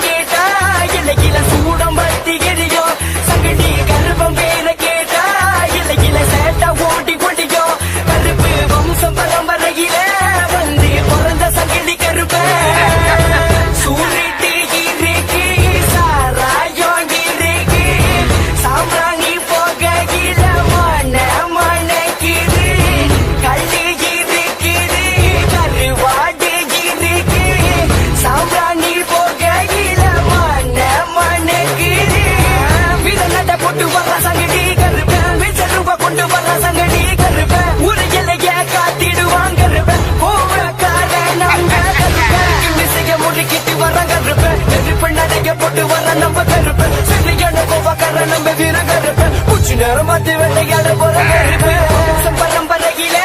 கேட்டா இலகில சூடம் பத்தி எரியும் சங்கடி கருப்பம் பேர கேட்டா இலகில சேட்டா ஓட்டி கொடியும் கருப்பு வம்சம் பரம்பரையில வந்து பிறந்த சங்கடி கருப்ப சூரிட்டு இருக்கு சாராயம் இருக்கு சாம்பிராணி போகையில மணக்கிது கள்ளி இருக்குது கருவாடு இருக்கு சாம்பிராணி போகையில மணக்குது விதநட போட்டு வர்ற சங்கடி கருப்ப விசருவ கொண்டு வர்ற சங்கடி கருப்ப ஒரு இலைய காத்திடுவாங்க கருப்ப கோவக்காரன் மிசைய முறுக்கிட்டு வர கருப்ப நெருப்பு நடைய போட்டு வர நம்ம கருப்ப சரியான கோவக்காரன் நம்ம வீர கருப்ப உச்சி நேரம் மாத்தி வெள்ளையாட போற கருப்ப